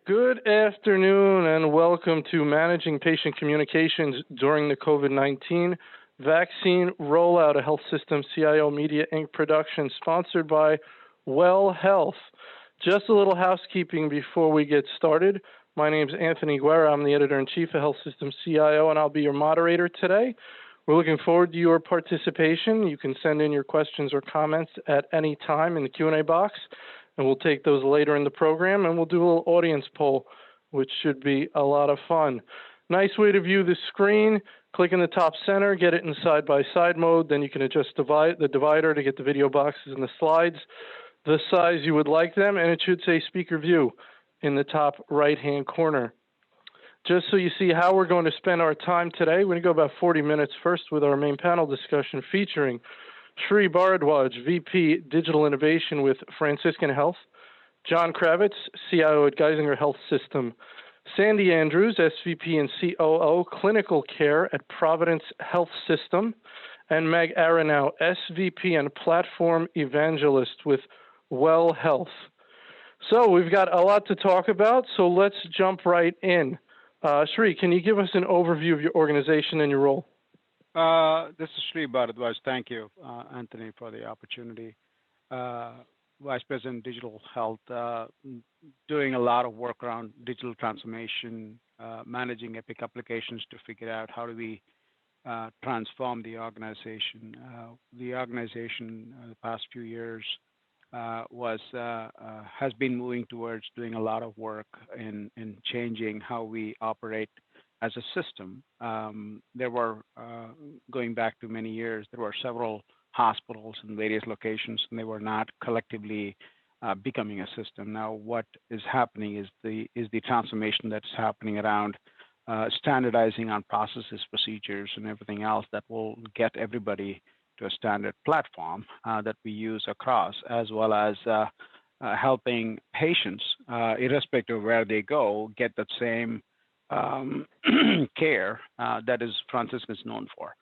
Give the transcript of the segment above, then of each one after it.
Good afternoon and welcome to Managing Patient Communications during the COVID-19 Vaccine Rollout, a Health System CIO Media Inc. production sponsored by Well Health. Just a little housekeeping before we get started. My name is Anthony Guerra. I'm the Editor-in-Chief of Health System CIO, and I'll be your moderator today. We're looking forward to your participation. You can send in your questions or comments at any time in the Q&A box, and we'll take those later in the program, and we'll do a little audience poll, which should be a lot of fun. Nice way to view the screen. Click in the top center, get it in side-by-side mode, then you can adjust the divider to get the video boxes and the slides the size you would like them, and it should say speaker view in the top right-hand corner. Just so you see how we're going to spend our time today, we're going to go about 40 minutes first with our main panel discussion featuring Sri Bharadwaj, VP Digital Innovation with Franciscan Health, John Kravitz, CIO at Geisinger Health System, Sandy Andrews, SVP and COO Clinical Care at Providence Health System, and Meg Aranow, SVP and Platform Evangelist with Well Health. So we've got a lot to talk about, so let's jump right in. Sri, can you give us an overview of your organization and your role? This is Sri Bharadwaj. Thank you, Anthony, for the opportunity. Vice President Digital Health, doing a lot of work around digital transformation, managing Epic applications to figure out how do we transform the organization. The organization the past few years has been moving towards doing a lot of work in changing how we operate as a system. There were, going back to many years, there were several hospitals in various locations, and they were not collectively becoming a system. Now, what is happening is the transformation that's happening around standardizing on processes, procedures, and everything else that will get everybody to a standard platform that we use across, as well as helping patients, irrespective of where they go, get that same care that is Franciscan is known for.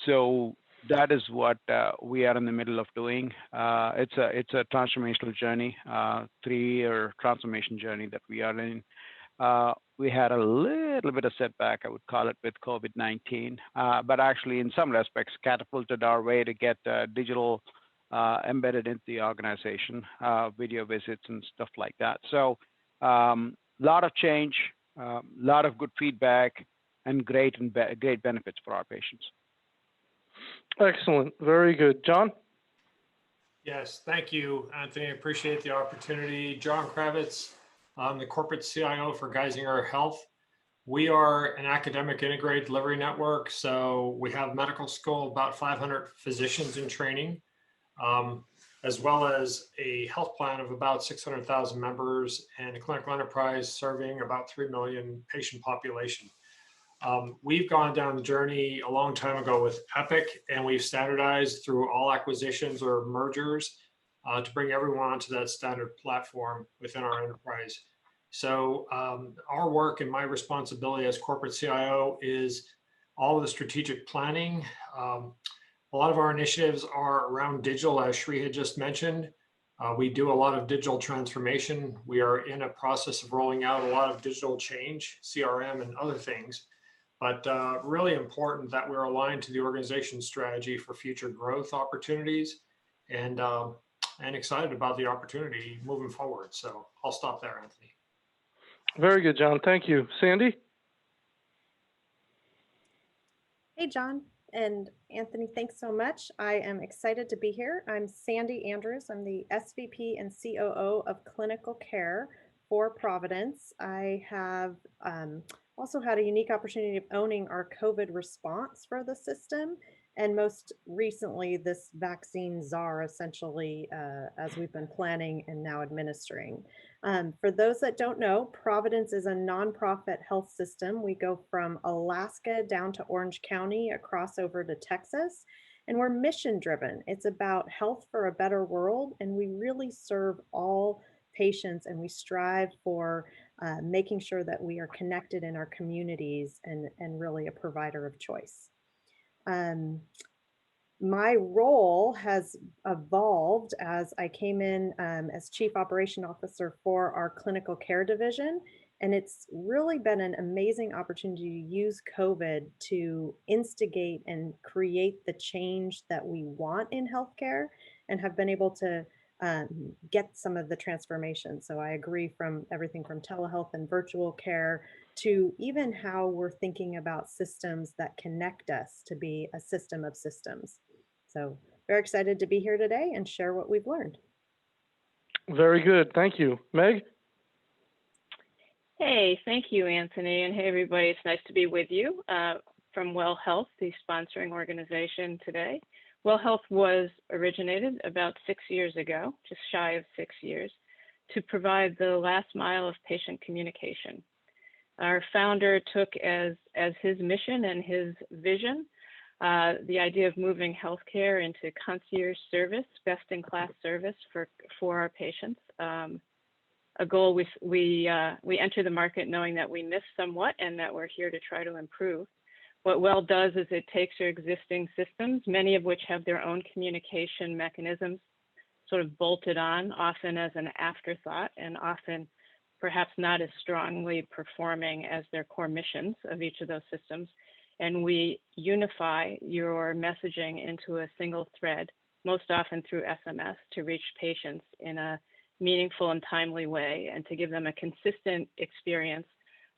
So that is what we are in the middle of doing. It's a transformational journey, 3-year transformation journey that we are in. We had a little bit of setback, I would call it, with COVID-19, but actually in some respects catapulted our way to get digital embedded into the organization, video visits and stuff like that. So a lot of change, a lot of good feedback, and great benefits for our patients. Excellent. Very good. John? Yes, thank you, Anthony. I appreciate the opportunity. John Kravitz, I'm the corporate CIO for Geisinger Health. We are an academic integrated delivery network, so we have medical school, about 500 physicians in training, as well as a health plan of about 600,000 members and a clinical enterprise serving about 3 million patient population. We've gone down the journey a long time ago with Epic, and we've standardized through all acquisitions or mergers to bring everyone onto that standard platform within our enterprise. So our work and my responsibility as corporate CIO is all of the strategic planning. A lot of our initiatives are around digital, as Sri had just mentioned. We do a lot of digital transformation. We are in a process of rolling out a lot of digital change, CRM and other things, but really important that we're aligned to the organization's strategy for future growth opportunities, and excited about the opportunity moving forward. So I'll stop there, Anthony. Very good, John. Thank you. Sandy? Hey, John and Anthony, thanks so much. I am excited to be here. I'm Sandy Andrews. I'm the SVP and COO of Clinical Care for Providence. I have also had a unique opportunity of owning our COVID response for the system, and most recently this vaccine czar, essentially, as we've been planning and now administering. For those that don't know, Providence is a nonprofit health system. We go from Alaska down to Orange County, across over to Texas, and we're mission driven. It's about health for a better world, and we really serve all patients, and we strive for making sure that we are connected in our communities and really a provider of choice. My role has evolved as I came in as Chief Operation Officer for our clinical care division. And it's really been an amazing opportunity to use COVID to instigate and create the change that we want in healthcare and have been able to get some of the transformation. So I agree from everything from telehealth and virtual care to even how we're thinking about systems that connect us to be a system of systems. So very excited to be here today and share what we've learned. Very good. Thank you. Meg? Hey, thank you, Anthony. And hey, everybody, it's nice to be with you from Well Health, the sponsoring organization today. Well Health was originated about 6 years ago, just shy of 6 years, to provide the last mile of patient communication. Our founder took as his mission and his vision the idea of moving healthcare into concierge service, best-in-class service for our patients. A goal we enter the market knowing that we missed somewhat and that we're here to try to improve. What Well does is it takes your existing systems, many of which have their own communication mechanisms, sort of bolted on, often as an afterthought, and often perhaps not as strongly performing as their core missions of each of those systems. And we unify your messaging into a single thread, most often through SMS, to reach patients in a meaningful and timely way, and to give them a consistent experience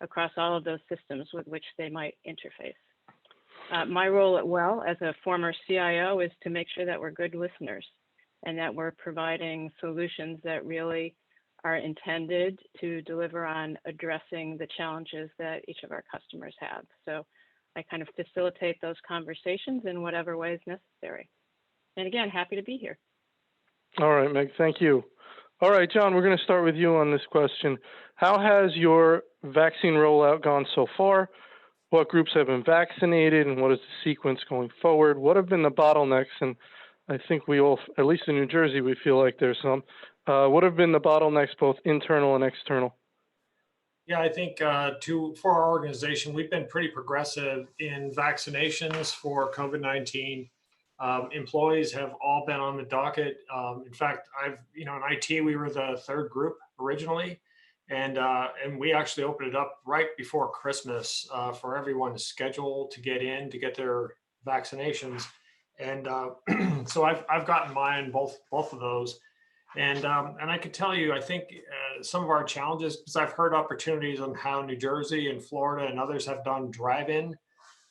across all of those systems with which they might interface. My role at Well as a former CIO is to make sure that we're good listeners and that we're providing solutions that really are intended to deliver on addressing the challenges that each of our customers have. So I kind of facilitate those conversations in whatever way is necessary. And again, happy to be here. All right, Meg, thank you. All right, John, we're going to start with you on this question. How has your vaccine rollout gone so far? What groups have been vaccinated, and what is the sequence going forward? What have been the bottlenecks? And I think we all, at least in New Jersey, we feel like there's some. What have been the bottlenecks, both internal and external? Yeah, I think for our organization, we've been pretty progressive in vaccinations for COVID-19. Employees have all been on the docket. In fact, in IT, we were the third group originally, and we actually opened it up right before Christmas for everyone to schedule to get in to get their vaccinations. And so I've gotten mine, both of those. And I can tell you, I think some of our challenges, because I've heard opportunities on how New Jersey and Florida and others have done drive-in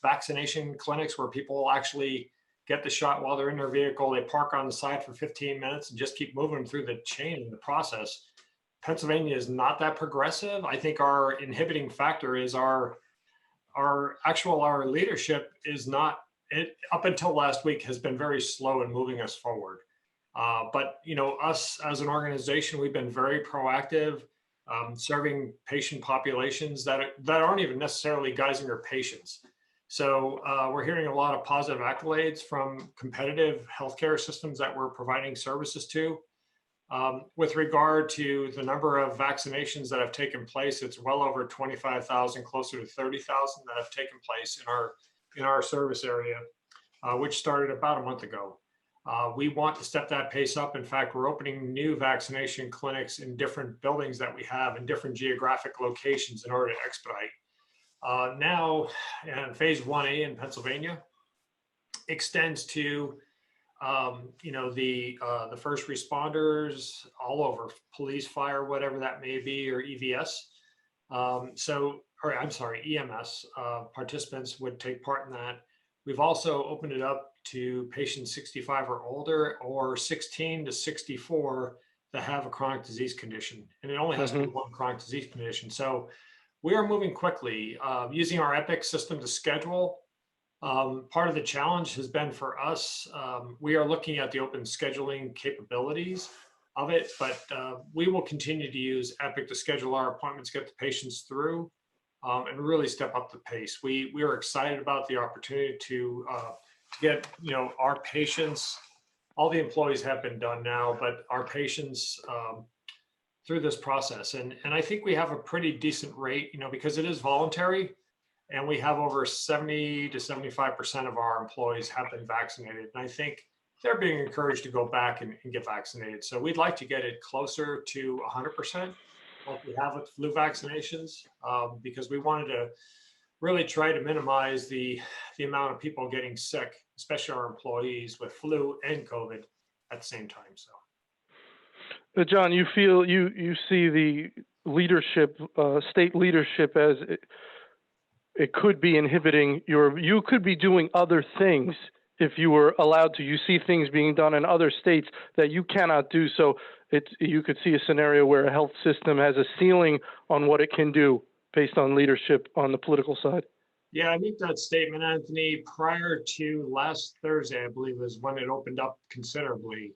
vaccination clinics where people will actually get the shot while they're in their vehicle. They park on the side for 15 minutes and just keep moving through the chain in the process. Pennsylvania is not that progressive. I think our inhibiting factor is our leadership is not, up until last week, has been very slow in moving us forward. But us as an organization, we've been very proactive, serving patient populations that aren't even necessarily Geisinger patients. So we're hearing a lot of positive accolades from competitive healthcare systems that we're providing services to. With regard to the number of vaccinations that have taken place, it's well over 25,000, closer to 30,000 that have taken place in our service area, which started about a month ago. We want to step that pace up. In fact, we're opening new vaccination clinics in different buildings that we have in different geographic locations in order to expedite. Now, phase 1A in Pennsylvania extends to, the first responders all over, police, fire, whatever that may be, or EVS. EMS participants would take part in that. We've also opened it up to patients 65 or older, or 16 to 64 that have a chronic disease condition. And it only has to be one chronic disease condition. So we are moving quickly, using our Epic system to schedule. Part of the challenge has been for us, we are looking at the open scheduling capabilities of it, but we will continue to use Epic to schedule our appointments, get the patients through, and really step up the pace. We are excited about the opportunity to get, our patients, all the employees have been done now, but our patients through this process. And I think we have a pretty decent rate, because it is voluntary. And we have over 70 to 75% of our employees have been vaccinated. And I think they're being encouraged to go back and get vaccinated. So we'd like to get it closer to 100%, like we have with flu vaccinations, because we wanted to really try to minimize the amount of people getting sick, especially our employees with flu and COVID at the same time. So, John, you feel you see the leadership, state leadership, as it could be inhibiting you could be doing other things if you were allowed to. You see things being done in other states that you cannot do. So you could see a scenario where a health system has a ceiling on what it can do based on leadership on the political side. Yeah, I make that statement, Anthony, prior to last Thursday, I believe was when it opened up considerably.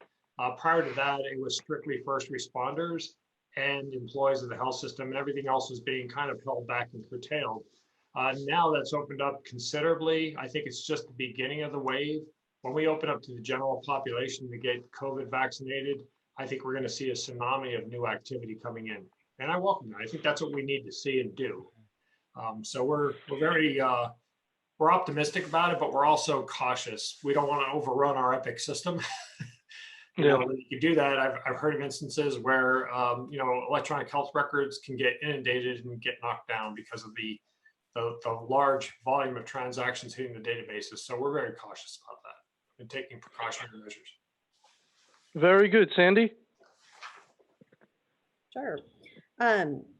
Prior to that, it was strictly first responders and employees of the health system, and everything else was being kind of held back and curtailed. Now that's opened up considerably. I think it's just the beginning of the wave. When we open up to the general population to get COVID vaccinated, I think we're going to see a tsunami of new activity coming in. And I welcome that. I think that's what we need to see and do. So we're very we're optimistic about it, but we're also cautious. We don't want to overrun our EPIC system. You know, when you do that, I've heard of instances where you know, electronic health records can get inundated and get knocked down because of the large volume of transactions hitting the databases. So we're very cautious about that and taking precautionary measures. Very good, Sandy. Sure.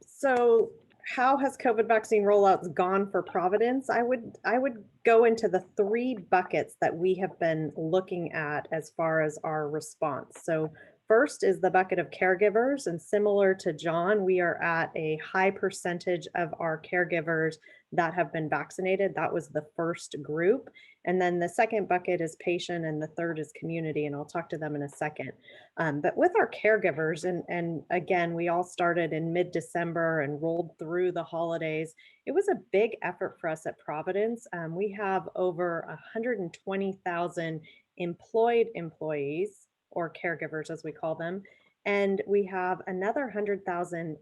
So how has COVID vaccine rollouts gone for Providence? I would go into the 3 buckets that we have been looking at as far as our response. So first is the bucket of caregivers, and similar to John, we are at a high percentage of our caregivers that have been vaccinated. That was the first group. And then the second bucket is patient, and the third is community, and I'll talk to them in a second. But with our caregivers, and again, we all started in mid-December and rolled through the holidays. It was a big effort for us at Providence. We have over 120,000 employed employees, or caregivers as we call them, and we have another 100,000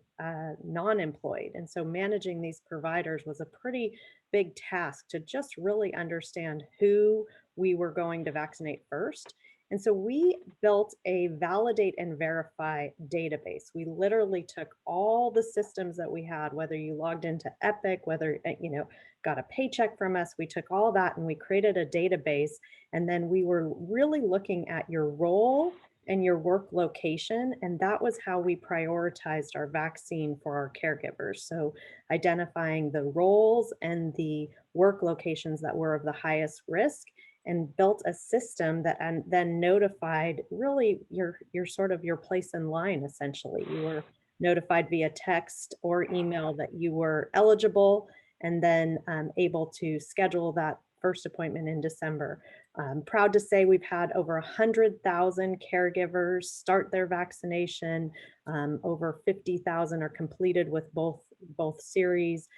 non-employed. And so managing these providers was a pretty big task to just really understand who we were going to vaccinate first. And so we built a validate and verify database. We literally took all the systems that we had, whether you logged into Epic, whether you know, got a paycheck from us, we took all that and we created a database. And then we were really looking at your role and your work location. And that was how we prioritized our vaccine for our caregivers. So identifying the roles and the work locations that were of the highest risk, and built a system that and then notified really your sort of your place in line. Essentially, you were notified via text or email that you were eligible, and then able to schedule that first appointment in December. I'm proud to say we've had over 100,000 caregivers start their vaccination. Over 50,000 are completed with both series.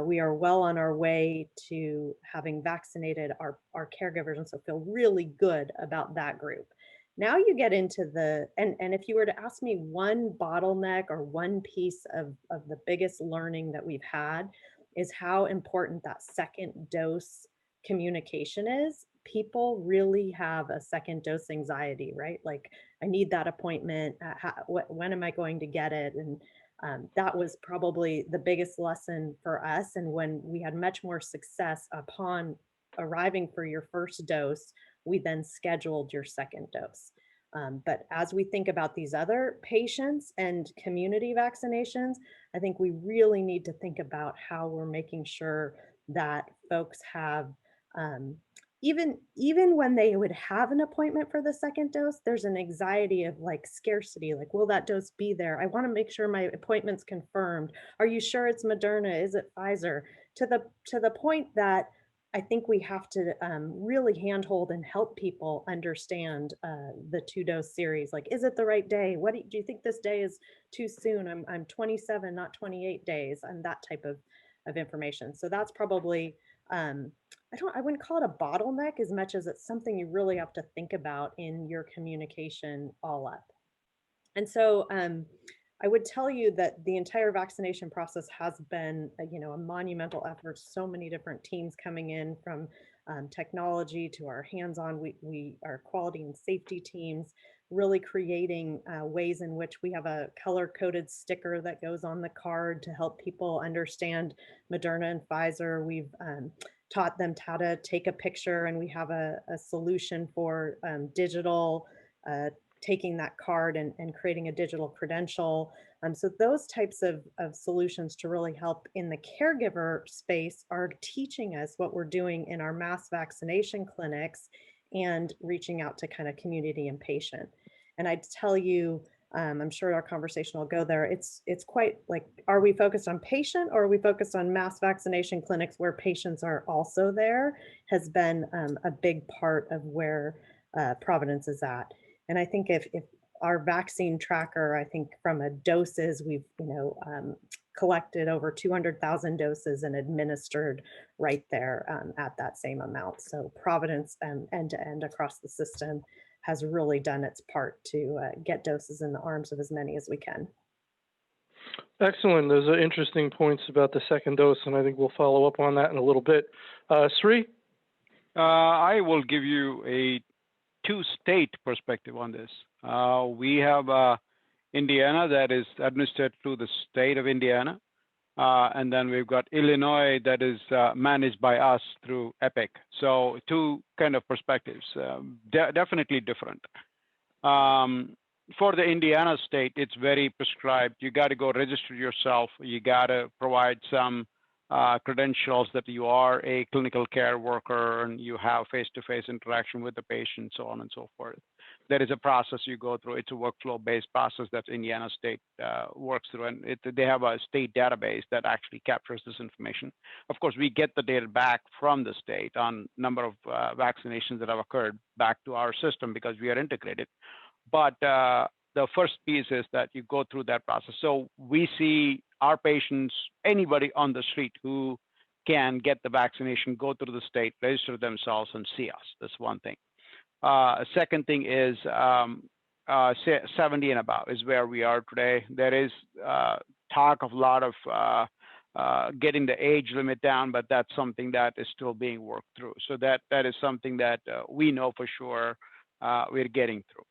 We are well on our way to having vaccinated our caregivers, and so feel really good about that group. Now you get into and if you were to ask me one bottleneck or one piece of the biggest learning that we've had, is how important that second dose communication is. People really have a second dose anxiety, right? Like, I need that appointment. When am I going to get it? And that was probably the biggest lesson for us. And when we had much more success upon arriving for your first dose, we then scheduled your second dose. But as we think about these other patients and community vaccinations, I think we really need to think about how we're making sure that folks have, even when they would have an appointment for the second dose, there's an anxiety of like scarcity, like, will that dose be there? I want to make sure my appointment's confirmed. Are you sure it's Moderna? Is it Pfizer? To the point that I think we have to really handhold and help people understand the 2-dose series. Like, is it the right day? What do you think this day is too soon? I'm 27, not 28 days, and that type of information. So that's probably, I wouldn't call it a bottleneck as much as it's something you really have to think about in your communication all up. And so I would tell you that the entire vaccination process has been, a monumental effort. So many different teams coming in from technology to our hands-on. Our quality and safety teams really creating ways in which we have a color-coded sticker that goes on the card to help people understand Moderna and Pfizer. We've taught them how to take a picture, and we have a solution for digital taking that card and creating a digital credential. So those types of solutions to really help in the caregiver space are teaching us what we're doing in our mass vaccination clinics and reaching out to kind of community and patient. And I'd tell you, I'm sure our conversation will go there. It's quite like, are we focused on patient or are we focused on mass vaccination clinics where patients are also there, has been a big part of where Providence is at. And I think if our vaccine tracker, I think from a doses, we've collected over 200,000 doses and administered right there at that same amount. So Providence end to end across the system has really done its part to get doses in the arms of as many as we can. Excellent. Those are interesting points about the second dose, and I think we'll follow up on that in a little bit. Sri? I will give you a two-state perspective on this. We have Indiana that is administered through the state of Indiana, and then we've got Illinois that is managed by us through Epic. So two kind of perspectives, definitely different. For the Indiana state, it's very prescribed. You got to go register yourself. You got to provide some credentials that you are a clinical care worker and you have face-to-face interaction with the patient, so on and so forth. There is a process you go through. It's a workflow-based process that Indiana State works through, and they have a state database that actually captures this information. Of course, we get the data back from the state on number of vaccinations that have occurred back to our system because we are integrated. But the first piece is that you go through that process. So we see our patients, anybody on the street who can get the vaccination, go through the state, register themselves, and see us. That's one thing. Second thing is 70 and above is where we are today. There is talk of a lot of getting the age limit down, but that's something that is still being worked through. So that is something that we know for sure we're getting through.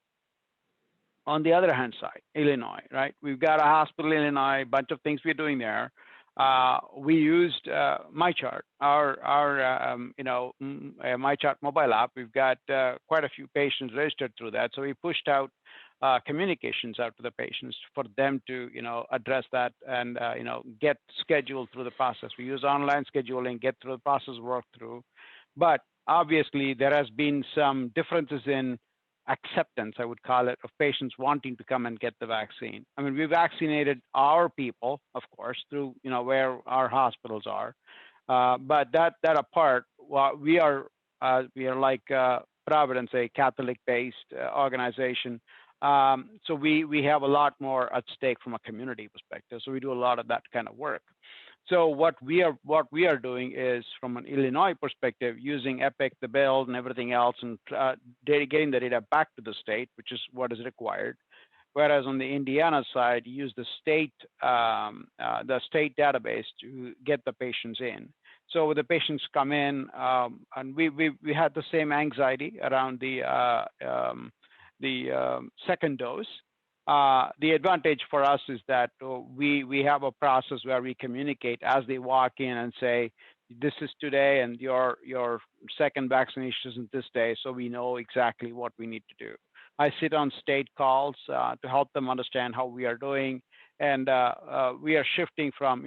On the other hand side, Illinois, right? We've got a hospital in Illinois, a bunch of things we're doing there. We used MyChart, our MyChart mobile app. We've got quite a few patients registered through that. So we pushed out communications out to the patients for them to, address that and, get scheduled through the process. We use online scheduling, get through the process, work through. But obviously, there has been some differences in acceptance, I would call it, of patients wanting to come and get the vaccine. I mean, we vaccinated our people, of course, through where our hospitals are. But that apart, we are like Providence, a Catholic-based organization. So we have a lot more at stake from a community perspective. So we do a lot of that kind of work. So what we are doing is, from an Illinois perspective, using Epic, the build, and everything else, and getting the data back to the state, which is what is required. Whereas on the Indiana side, you use the state database to get the patients in. So the patients come in, and we had the same anxiety around the second dose. The advantage for us is that we have a process where we communicate as they walk in and say, this is today and your second vaccination is this day, so we know exactly what we need to do. I sit on state calls to help them understand how we are doing, and we are shifting from,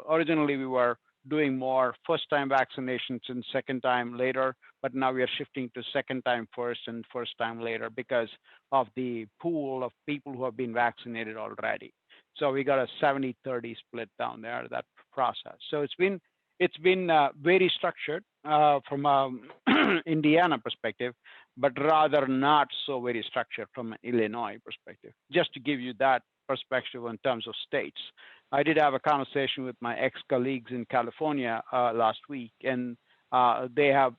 originally we were doing more first-time vaccinations and second-time later, but now we are shifting to second-time first and first-time later because of the pool of people who have been vaccinated already. So we got a 70-30 split down there, that process. So it's been very structured from an Indiana perspective, but rather not so very structured from an Illinois perspective. Just to give you that perspective in terms of states. I did have a conversation with my ex-colleagues in California last week, and they have,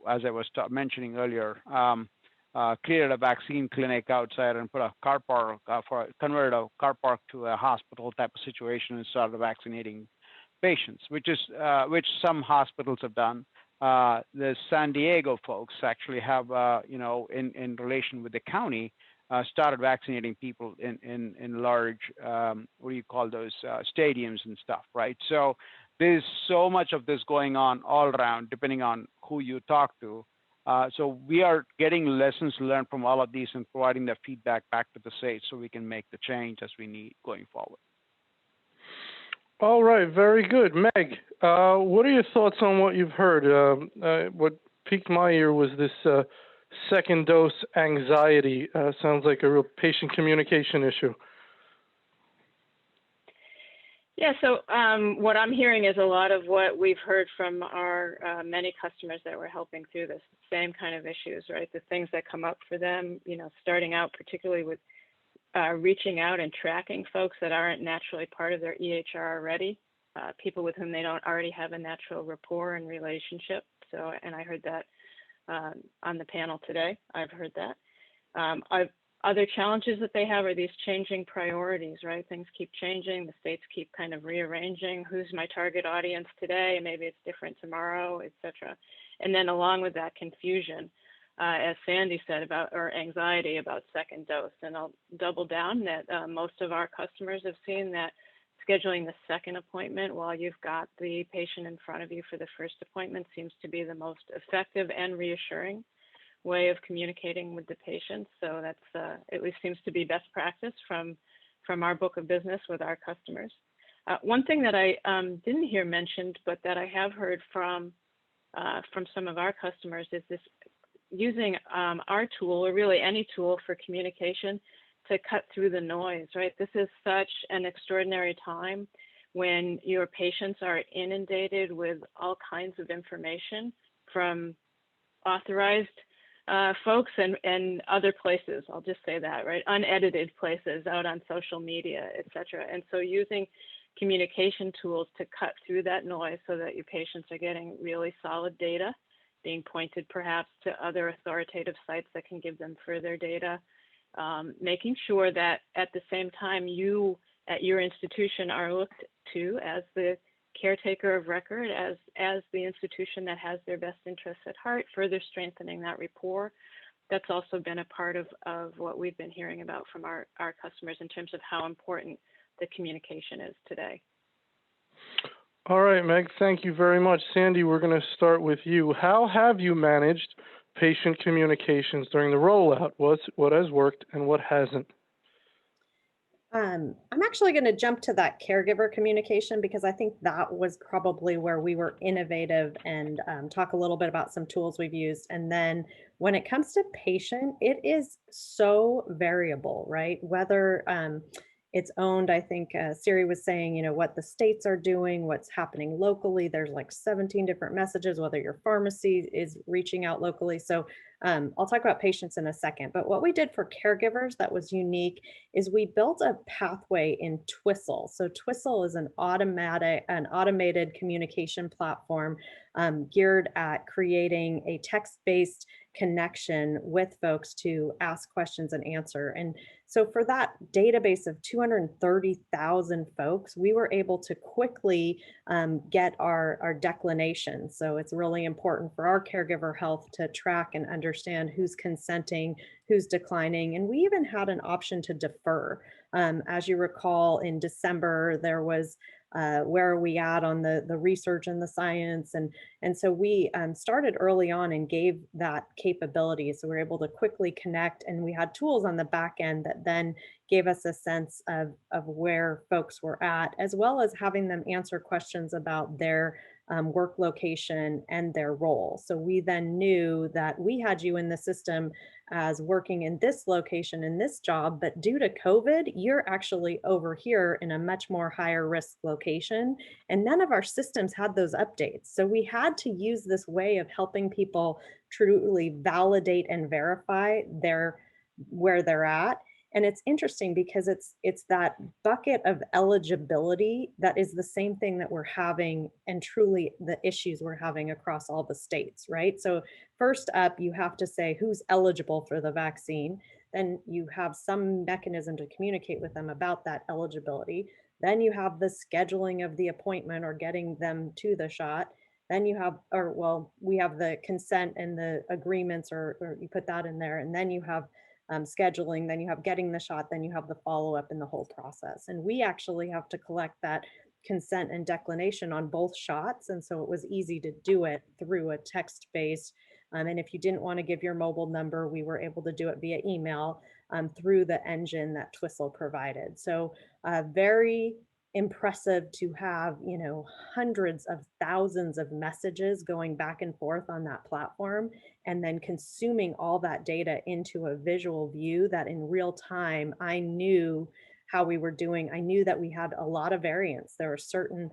as I was mentioning earlier, created a vaccine clinic outside and put a car park converted a car park to a hospital type of situation and started vaccinating patients, which some hospitals have done. The San Diego folks actually have, in relation with the county, started vaccinating people in large, what do you call those, stadiums and stuff, right? So there's so much of this going on all around, depending on who you talk to. So we are getting lessons learned from all of these and providing that feedback back to the state so we can make the change as we need going forward. All right, very good. Meg, what are your thoughts on what you've heard? What piqued my ear was this second dose anxiety. Sounds like a real patient communication issue. Yeah, so what I'm hearing is a lot of what we've heard from our many customers that we're helping through this same kind of issues, right? The things that come up for them, starting out particularly with reaching out and tracking folks that aren't naturally part of their EHR already, people with whom they don't already have a natural rapport and relationship. So, and I heard that on the panel today. I've heard that. Other challenges that they have are these changing priorities, right? Things keep changing. The states keep kind of rearranging who's my target audience today. Maybe it's different tomorrow, et cetera. And then along with that confusion, as Sandy said, or anxiety about second dose. And I'll double down that most of our customers have seen that scheduling the second appointment while you've got the patient in front of you for the first appointment seems to be the most effective and reassuring way of communicating with the patient. So that's at least seems to be best practice from our book of business with our customers. One thing that I didn't hear mentioned, but that I have heard from some of our customers is this using our tool, or really any tool for communication, to cut through the noise, right? This is such an extraordinary time when your patients are inundated with all kinds of information from authorized folks and other places, I'll just say that, right? Unedited places out on social media, et cetera. And so using communication tools to cut through that noise so that your patients are getting really solid data, being pointed perhaps to other authoritative sites that can give them further data, making sure that at the same time you at your institution are looked to as the caretaker of record, as the institution that has their best interests at heart, further strengthening that rapport. That's also been a part of what we've been hearing about from our customers in terms of how important the communication is today. All right, Meg, thank you very much. Sandy, we're going to start with you. How have you managed patient communications during the rollout? What has worked and what hasn't? I'm actually going to jump to that caregiver communication because I think that was probably where we were innovative and talk a little bit about some tools we've used. And then when it comes to patient, it is so variable, right? Whether it's owned, I think Siri was saying, what the states are doing, what's happening locally. There's like 17 different messages, whether your pharmacy is reaching out locally. So I'll talk about patients in a second, but what we did for caregivers that was unique is we built a pathway in Twistle. So Twistle is an automated communication platform geared at creating a text-based connection with folks to ask questions and answer. And so for that database of 230,000 folks, we were able to quickly get our declination. So it's really important for our caregiver health to track and understand who's consenting, who's declining. And we even had an option to defer. As you recall, in December, there was where are we at on the research and the science? And so we started early on and gave that capability. So we were able to quickly connect, and we had tools on the back end that then gave us a sense of where folks were at, as well as having them answer questions about their work location and their role. So we then knew that we had you in the system as working in this location in this job, but due to COVID, you're actually over here in a much more higher risk location. And none of our systems had those updates. So we had to use this way of helping people truly validate and verify where they're at. And it's interesting because it's that bucket of eligibility that is the same thing that we're having, and truly the issues we're having across all the states, right? So first up, you have to say who's eligible for the vaccine. Then you have some mechanism to communicate with them about that eligibility. Then you have the scheduling of the appointment or getting them to the shot. Then you have, or well, we have the consent and the agreements, or you put that in there. And then you have scheduling, then you have getting the shot, then you have the follow-up in the whole process. And we actually have to collect that consent and declination on both shots. And so it was easy to do it through a text-based. And if you didn't want to give your mobile number, we were able to do it via email through the engine that Twistle provided. So very impressive to have, hundreds of thousands of messages going back and forth on that platform, and then consuming all that data into a visual view that in real time, I knew how we were doing. I knew that we had a lot of variance. There are certain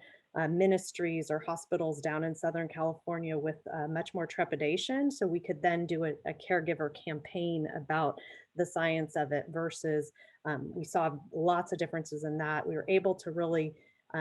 ministries or hospitals down in Southern California with much more trepidation. So we could then do a caregiver campaign about the science of it versus we saw lots of differences in that. We were able to really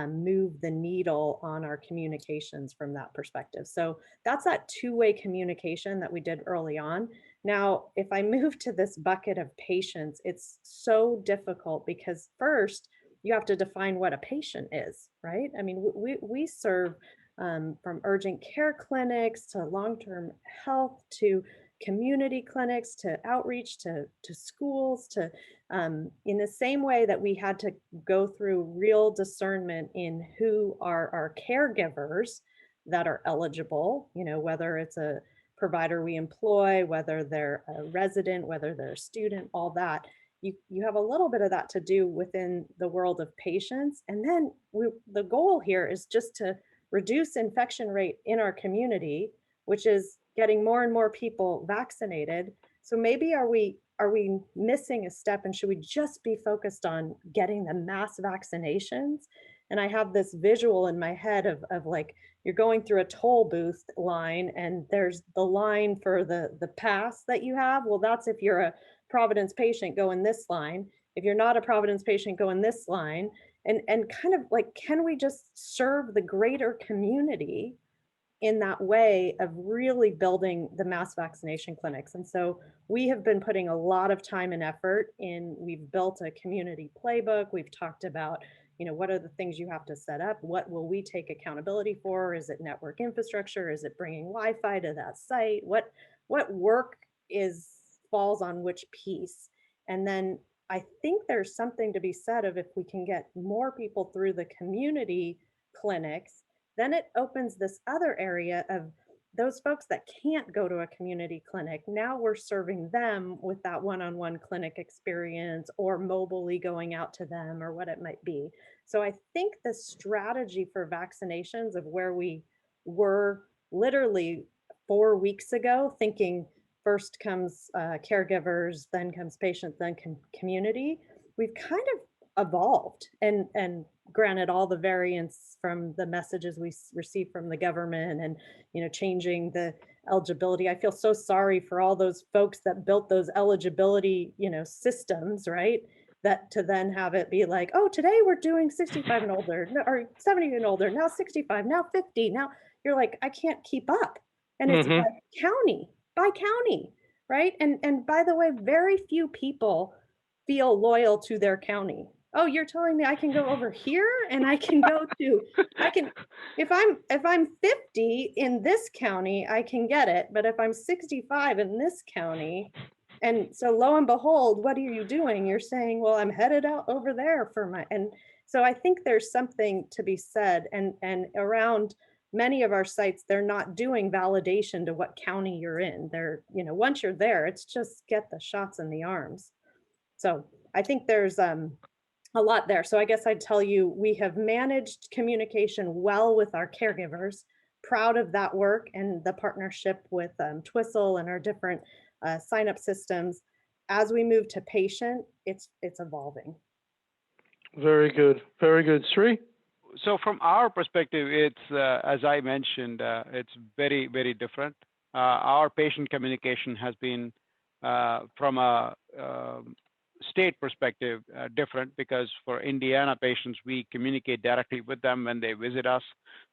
move the needle on our communications from that perspective. So that's that two-way communication that we did early on. Now, if I move to this bucket of patients, it's so difficult because first, you have to define what a patient is, right? I mean, we serve from urgent care clinics to long-term health to community clinics to outreach to schools to in the same way that we had to go through real discernment in who are our caregivers that are eligible, whether it's a provider we employ, whether they're a resident, whether they're a student, all that. You have a little bit of that to do within the world of patients. And then the goal here is just to reduce infection rate in our community, which is getting more and more people vaccinated. So maybe are we missing a step, and should we just be focused on getting the mass vaccinations? And I have this visual in my head of like, you're going through a toll booth line and there's the line for the pass that you have. Well, that's if you're a Providence patient, go in this line. If you're not a Providence patient, go in this line. And kind of like, can we just serve the greater community in that way of really building the mass vaccination clinics? And so we have been putting a lot of time and effort in, we've built a community playbook. We've talked about, what are the things you have to set up? What will we take accountability for? Is it network infrastructure? Is it bringing Wi-Fi to that site? What work falls on which piece? And then I think there's something to be said of if we can get more people through the community clinics, then it opens this other area of those folks that can't go to a community clinic. Now we're serving them with that one-on-one clinic experience or mobilely going out to them or what it might be. So I think the strategy for vaccinations of where we were literally 4 weeks ago, thinking first comes caregivers, then comes patients, then community, we've kind of evolved and granted all the variants from the messages we receive from the government and changing the eligibility. I feel so sorry for all those folks that built those eligibility systems, right? That to then have it be like, oh, today we're doing 65 and older, or 70 and older, now 65, now 50, now you're like, I can't keep up. And it's by county, right? And by the way, very few people feel loyal to their county. Oh, you're telling me I can go over here and I can go to, if I'm 50 in this county, I can get it. But if I'm 65 in this county, and so lo and behold, what are you doing? You're saying, well, I'm headed out over there and so I think there's something to be said, and around many of our sites, they're not doing validation to what county you're in. They're, once you're there, it's just get the shots in the arms. So I think there's a lot there. So I guess I'd tell you, we have managed communication well with our caregivers, proud of that work and the partnership with Twistle and our different sign-up systems. As we move to patient, it's evolving. Very good. Very good. Sri? So from our perspective, it's, as I mentioned, it's very, very different. Our patient communication has been from a state perspective, different because for Indiana patients, we communicate directly with them when they visit us.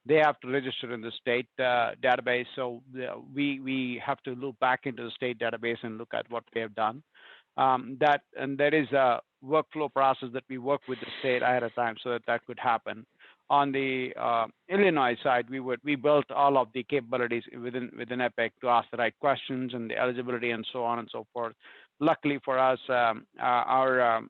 They have to register in the state database, so we have to loop back into the state database and look at what they have done. There is a workflow process that we work with the state ahead of time so that could happen. On the Illinois side, we built all of the capabilities within Epic to ask the right questions and the eligibility and so on and so forth. Luckily for us, our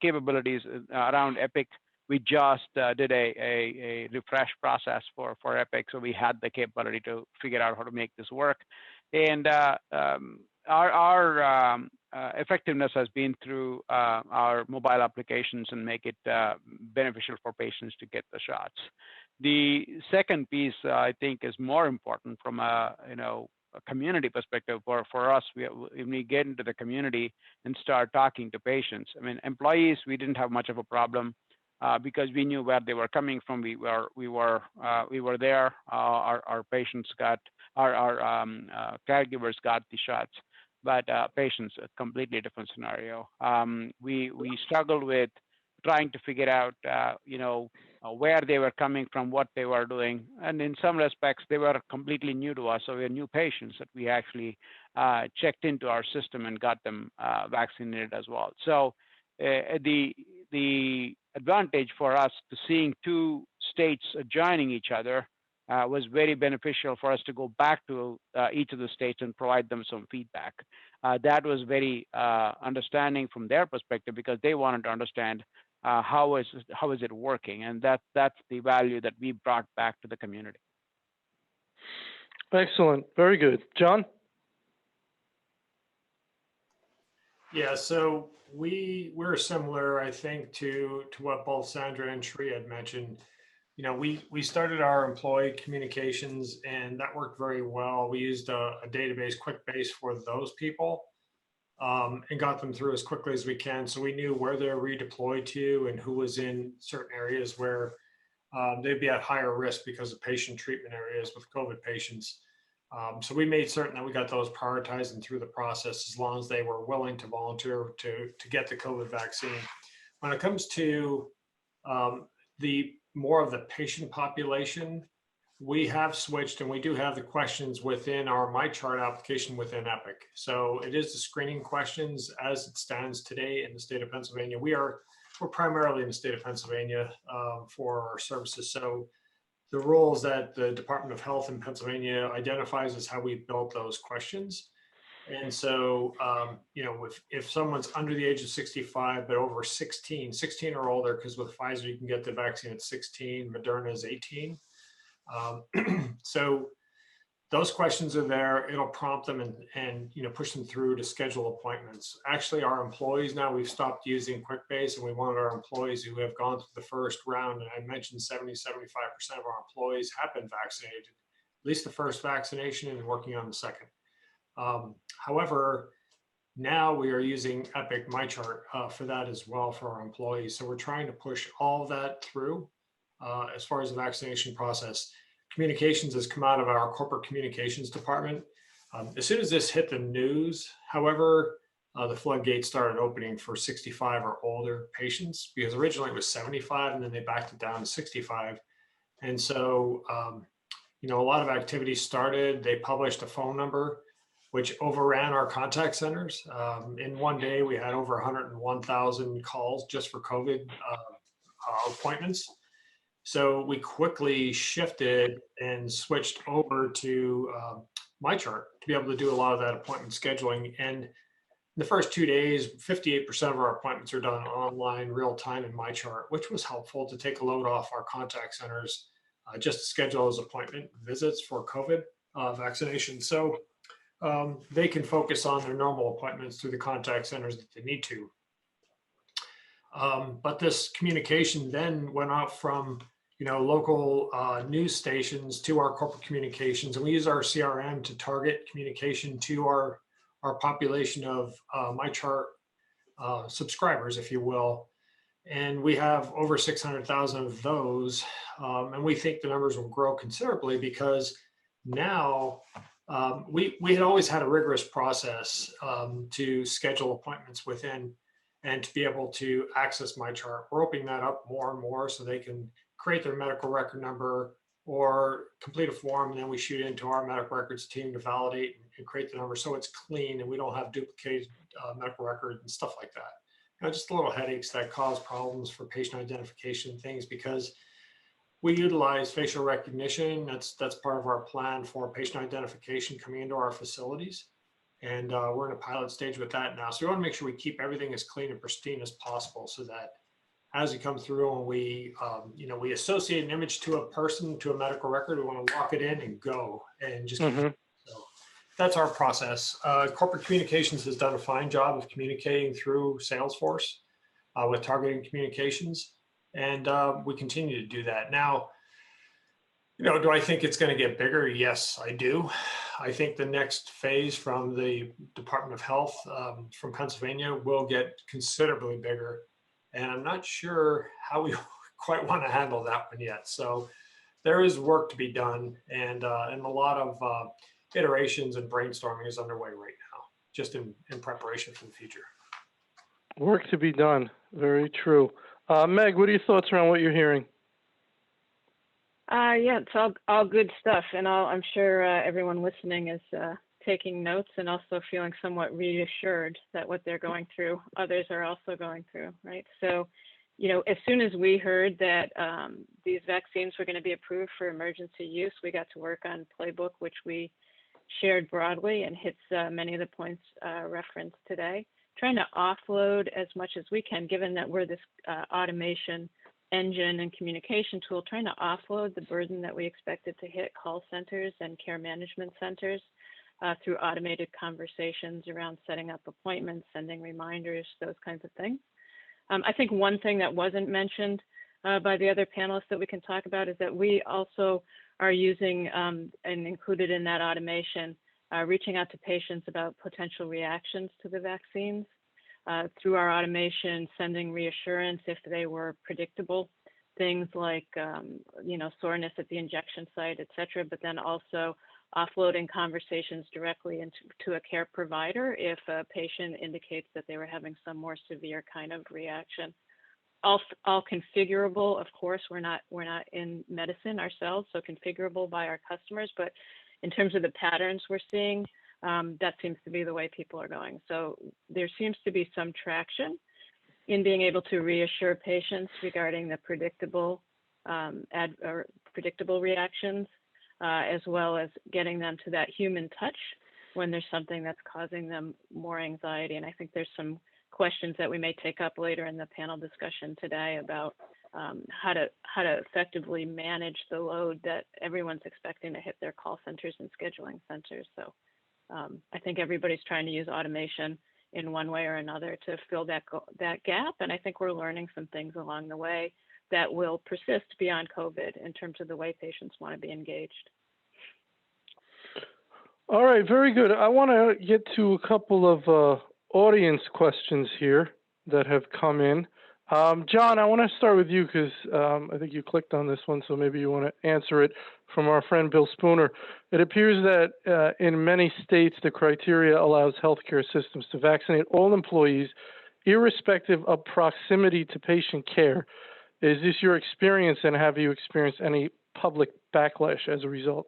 capabilities around Epic, we just did a refresh process for Epic, so we had the capability to figure out how to make this work. And our effectiveness has been through our mobile applications and make it beneficial for patients to get the shots. The second piece, I think, is more important from a community perspective. For us, when we get into the community and start talking to patients, I mean, employees, we didn't have much of a problem because we knew where they were coming from. We were there. Our patients got our caregivers got the shots. But patients, a completely different scenario. We struggled with trying to figure out, where they were coming from, what they were doing, and in some respects, they were completely new to us. So we are new patients that we actually checked into our system and got them vaccinated as well. So the advantage for us to seeing two states joining each other was very beneficial for us to go back to each of the states and provide them some feedback. That was very understanding from their perspective because they wanted to understand how is it working, and that's the value that we brought back to the community. Excellent, very good, John. Yeah, so we're similar, I think, to what both Sandra and Shri had mentioned. We started our employee communications, and that worked very well. We used a database, QuickBase, for those people and got them through as quickly as we can. So we knew where they're redeployed to and who was in certain areas where they'd be at higher risk because of patient treatment areas with COVID patients. So we made certain that we got those prioritized and through the process as long as they were willing to volunteer to get the COVID vaccine. When it comes to the more of the patient population, we have switched and we do have the questions within our MyChart application within Epic. So it is the screening questions as it stands today in the state of Pennsylvania. We're primarily in the state of Pennsylvania for our services. So the rules that the Department of Health in Pennsylvania identifies is how we built those questions. And so, if someone's under the age of 65, but over 16 or older, because with Pfizer, you can get the vaccine at 16, Moderna is 18. So those questions are there. It'll prompt them and push them through to schedule appointments. Actually, our employees now, we've stopped using QuickBase, and we wanted our employees who have gone through the first round, and I mentioned 70-75% of our employees have been vaccinated, at least the first vaccination, and working on the second. However, now we are using Epic MyChart for that as well for our employees. So we're trying to push all of that through as far as the vaccination process. Communications has come out of our corporate communications department. As soon as this hit the news, however, the floodgates started opening for 65 or older patients, because originally it was 75 and then they backed it down to 65. And so, a lot of activity started. They published a phone number which overran our contact centers. In one day, we had over 101,000 calls just for COVID appointments. So we quickly shifted and switched over to MyChart to be able to do a lot of that appointment scheduling. And in the first 2 days, 58% of our appointments are done online, real time in MyChart, which was helpful to take a load off our contact centers just to schedule those appointment visits for COVID vaccination. So they can focus on their normal appointments through the contact centers that they need to. But this communication then went out from local news stations to our corporate communications, and we use our CRM to target communication to our population of MyChart subscribers, if you will. And we have over 600,000 of those, and we think the numbers will grow considerably because now we had always had a rigorous process to schedule appointments within and to be able to access my chart. We're opening that up more and more so they can create their medical record number or complete a form, and then we shoot into our medical records team to validate and create the number so it's clean and we don't have duplicated medical records and stuff like that. Just little headaches that cause problems for patient identification things, because we utilize facial recognition. That's part of our plan for patient identification coming into our facilities. And we're in a pilot stage with that now. So we want to make sure we keep everything as clean and pristine as possible so that as we come through and we, we associate an image to a person, to a medical record, we want to lock it in and go and just keep it. So that's our process. Corporate communications has done a fine job of communicating through Salesforce with targeting communications. And we continue to do that. Now, do I think it's going to get bigger? Yes, I do. I think the next phase from the Department of Health from Pennsylvania will get considerably bigger. And I'm not sure how we quite want to handle that one yet. So there is work to be done, and a lot of iterations and brainstorming is underway right now, just in preparation for the future. Work to be done. Very true. Meg, what are your thoughts around what you're hearing? Yeah, it's all good stuff, and I'm sure everyone listening is taking notes and also feeling somewhat reassured that what they're going through, others are also going through, right? So, as soon as we heard that these vaccines were going to be approved for emergency use, we got to work on Playbook, which we shared broadly and hits many of the points referenced today, trying to offload as much as we can, given that we're this automation engine and communication tool, trying to offload the burden that we expected to hit call centers and care management centers through automated conversations around setting up appointments, sending reminders, those kinds of things. I think one thing that wasn't mentioned by the other panelists that we can talk about is that we also are using and included in that automation, reaching out to patients about potential reactions to the vaccines through our automation, sending reassurance if they were predictable, things like, soreness at the injection site, et cetera, but then also offloading conversations directly into a care provider if a patient indicates that they were having some more severe kind of reaction. All configurable, of course. We're not in medicine ourselves, so configurable by our customers. But in terms of the patterns we're seeing, that seems to be the way people are going. So there seems to be some traction in being able to reassure patients regarding the predictable reactions, as well as getting them to that human touch when there's something that's causing them more anxiety. And I think there's some questions that we may take up later in the panel discussion today about how to effectively manage the load that everyone's expecting to hit their call centers and scheduling centers. So I think everybody's trying to use automation in one way or another to fill that gap. And I think we're learning some things along the way that will persist beyond COVID in terms of the way patients want to be engaged. All right, very good. I want to get to a couple of audience questions here that have come in. John, I want to start with you because I think you clicked on this one, so maybe you want to answer it from our friend Bill Spooner. It appears that in many states, the criteria allows healthcare systems to vaccinate all employees, irrespective of proximity to patient care. Is this your experience, and have you experienced any public backlash as a result?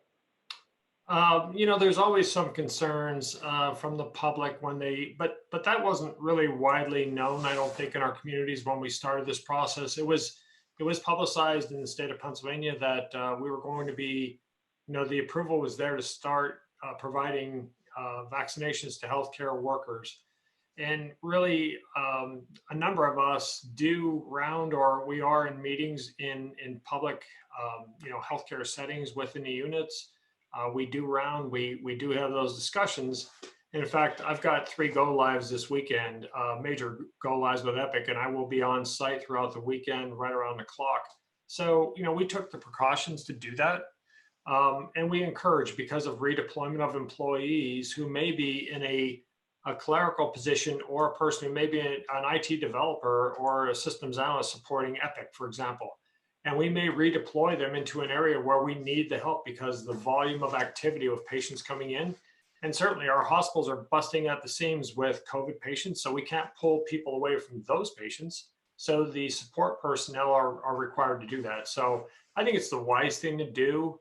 There's always some concerns from the public when but that wasn't really widely known, I don't think, in our communities when we started this process. It was publicized in the state of Pennsylvania that we were going to be, the approval was there to start providing vaccinations to healthcare workers. And really, a number of us do round, or we are in meetings in public, healthcare settings within the units. We do round, we do have those discussions. And in fact, I've got 3 go-lives this weekend, major go-lives with Epic, and I will be on site throughout the weekend, right around the clock. So, we took the precautions to do that. And we encourage, because of redeployment of employees who may be in a clerical position, or a person who may be an IT developer or a systems analyst supporting Epic, for example. And we may redeploy them into an area where we need the help because the volume of activity with patients coming in. And certainly our hospitals are busting at the seams with COVID patients, so we can't pull people away from those patients. So the support personnel are required to do that. So I think it's the wise thing to do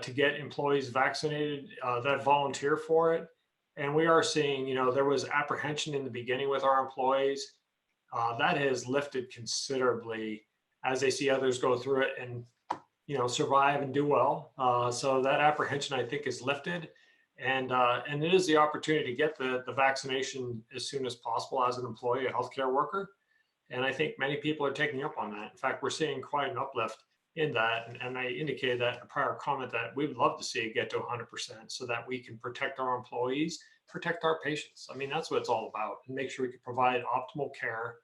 to get employees vaccinated that volunteer for it. And we are seeing, there was apprehension in the beginning with our employees. That has lifted considerably as they see others go through it and, survive and do well. So that apprehension, I think, is lifted. And it is the opportunity to get the vaccination as soon as possible as an employee, a healthcare worker. And I think many people are taking up on that. In fact, we're seeing quite an uplift in that. And I indicated that in a prior comment that we'd love to see it get to 100% so that we can protect our employees, protect our patients. I mean, that's what it's all about, and make sure we can provide optimal care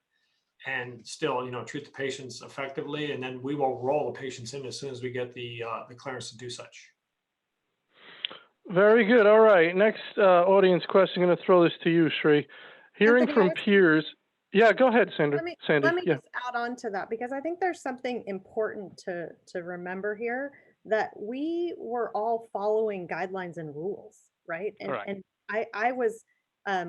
and still, treat the patients effectively. And then we will roll the patients in as soon as we get the clearance to do such. Very good. All right. Next audience question. I'm going to throw this to you, Sri. Hearing Anthony, from peers. Yeah, go ahead, Sandra. Let me Yeah. just add on to that, because I think there's something important to remember here, that we were all following guidelines and rules, right? And I was,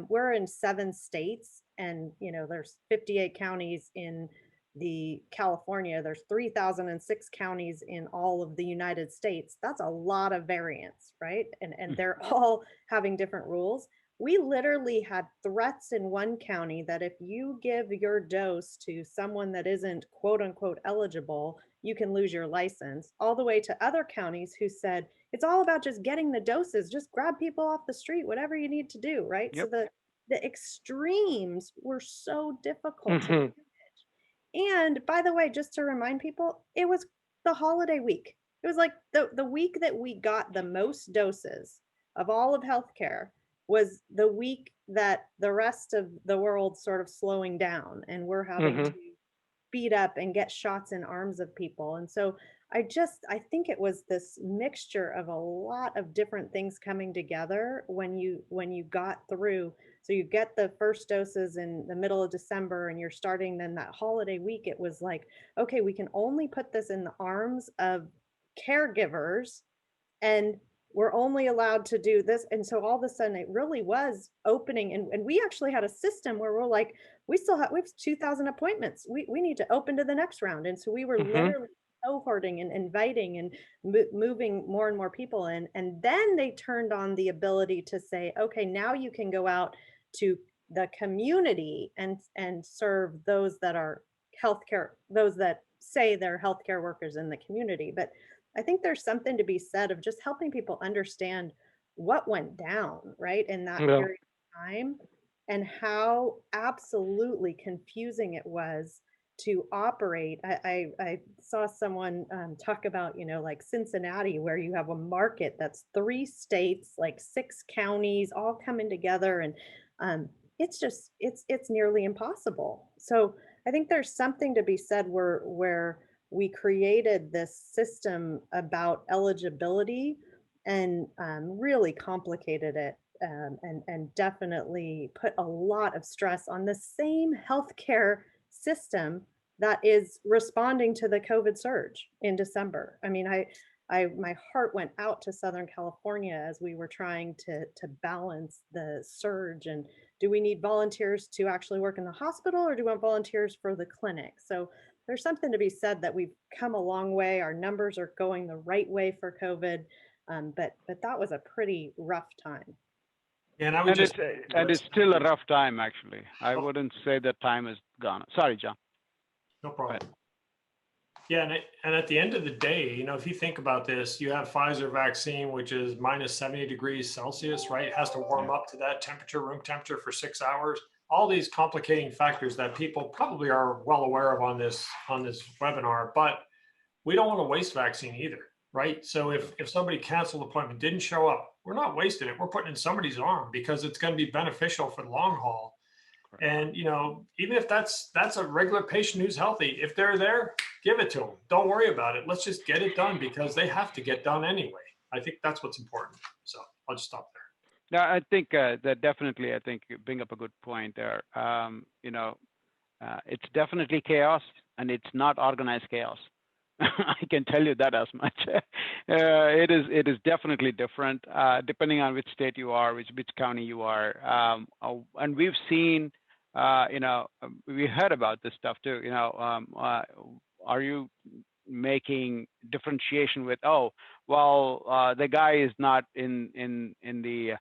we're in 7 states, and there's 58 counties in the California, there's 3,006 counties in all of the United States. That's a lot of variance, right? And they're all having different rules. We literally had threats in one county that if you give your dose to someone that isn't quote unquote eligible, you can lose your license, all the way to other counties who said, it's all about just getting the doses, just grab people off the street, whatever you need to do, right? Yep. So the extremes were so difficult to manage. And by the way, just to remind people, it was the holiday week. It was like the week that we got the most doses of all of healthcare was the week that the rest of the world sort of slowing down, and we're having to speed up and get shots in arms of people. And so I think it was this mixture of a lot of different things coming together when you got through. So you get the first doses in the middle of December, and you're starting then that holiday week. It was like, okay, we can only put this in the arms of caregivers, and we're only allowed to do this. And so all of a sudden it really was opening. And we actually had a system where we're like, we have 2,000 appointments. We need to open to the next round. And so we were literally cohorting and inviting and moving more and more people in. And then they turned on the ability to say, okay, now you can go out to the community and serve those that are healthcare, those that say they're healthcare workers in the community. But I think there's something to be said of just helping people understand what went down, right, in that period of time, and how absolutely confusing it was to operate. I saw someone talk about, like Cincinnati, where you have a market that's 3 states, like 6 counties, all coming together, and it's nearly impossible. So I think there's something to be said where we created this system about eligibility and really complicated it, and definitely put a lot of stress on the same healthcare system that is responding to the COVID surge in December. I mean, my heart went out to Southern California as we were trying to balance the surge. And do we need volunteers to actually work in the hospital, or do we want volunteers for the clinic? So there's something to be said that we've come a long way. Our numbers are going the right way for COVID, but that was a pretty rough time. And it's still a rough time, actually. I wouldn't say that time is gone. Sorry, John. No problem. Yeah, and at the end of the day, if you think about this, you have Pfizer vaccine, which is minus 70 degrees Celsius, right? It has to warm up to that temperature, room temperature, for 6 hours. All these complicating factors that people probably are well aware of on this webinar, but we don't want to waste vaccine either, right? So if somebody canceled an appointment, didn't show up, we're not wasting it. We're putting it in somebody's arm because it's going to be beneficial for the long haul. And, even if that's a regular patient who's healthy, if they're there, give it to them. Don't worry about it. Let's just get it done, because they have to get done anyway. I think that's what's important. So I'll just stop there. No, I think that definitely, I think you bring up a good point there. It's definitely chaos, and it's not organized chaos. I can tell you that as much. It is definitely different depending on which state you are, which county you are, and we've seen, we heard about this stuff too. Are you making differentiation with, the guy is not in the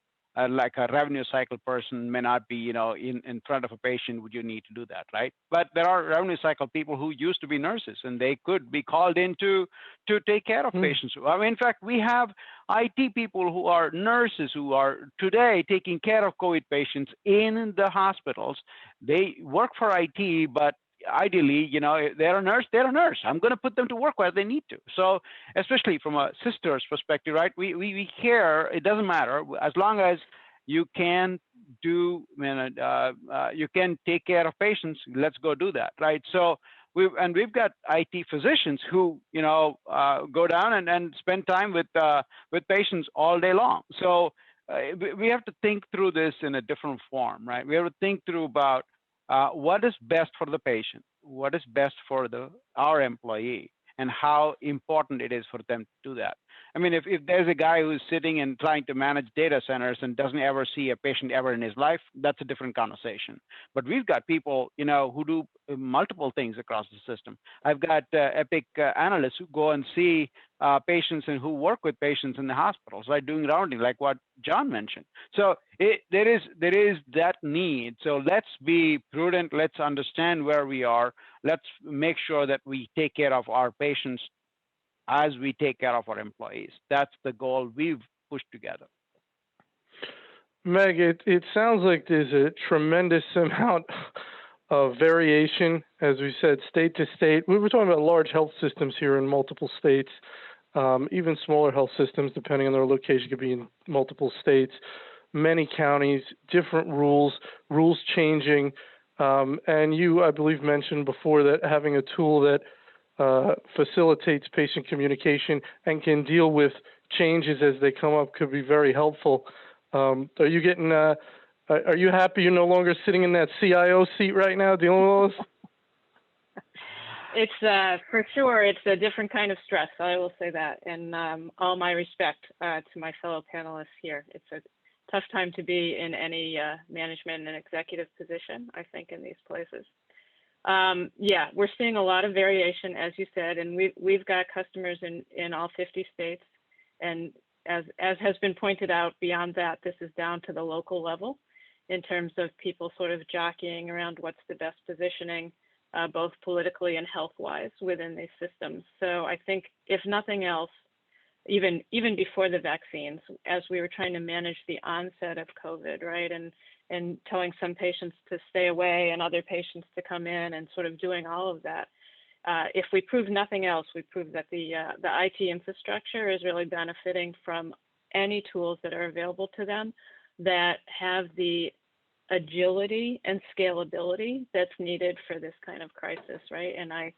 like a revenue cycle person may not be, in front of a patient, would you need to do that, right? But there are revenue cycle people who used to be nurses, and they could be called in to take care of patients. I mean, in fact, we have IT people who are nurses who are today taking care of COVID patients in the hospitals. They work for IT, but ideally, they're a nurse. I'm going to put them to work where they need to. So, especially from a sister's perspective, right? We care. It doesn't matter as long as you can do. You can take care of patients. Let's go do that, right? So we've got IT physicians who go down and spend time with patients all day long. So we have to think through this in a different form, right? We have to think through about what is best for the patient, what is best for our employee, and how important it is for them to do that. I mean, if there's a guy who's sitting and trying to manage data centers and doesn't ever see a patient ever in his life, that's a different conversation. But we've got people, who do multiple things across the system. I've got Epic analysts who go and see patients and who work with patients in the hospitals, right, doing rounding, like what John mentioned. So there is that need. So let's be prudent. Let's understand where we are. Let's make sure that we take care of our patients as we take care of our employees. That's the goal we've pushed together. Meg, it sounds like there's a tremendous amount of variation, as we said, state to state. We were talking about large health systems here in multiple states. Even smaller health systems, depending on their location, could be in multiple states, many counties, different rules changing. And you, I believe, mentioned before that having a tool that facilitates patient communication and can deal with changes as they come up could be very helpful. Are you happy you're no longer sitting in that CIO seat right now dealing with all this? It's for sure, it's a different kind of stress, I will say that. And all my respect to my fellow panelists here. It's a tough time to be in any management and executive position, I think, in these places. We're seeing a lot of variation, as you said, and we've got customers in all 50 states. And as has been pointed out, beyond that, this is down to the local level in terms of people sort of jockeying around what's the best positioning, both politically and health-wise within these systems. So I think, if nothing else, even before the vaccines, as we were trying to manage the onset of COVID, right, and telling some patients to stay away and other patients to come in and sort of doing all of that. If we prove nothing else, we prove that the IT infrastructure is really benefiting from any tools that are available to them that have the agility and scalability that's needed for this kind of crisis, right? And I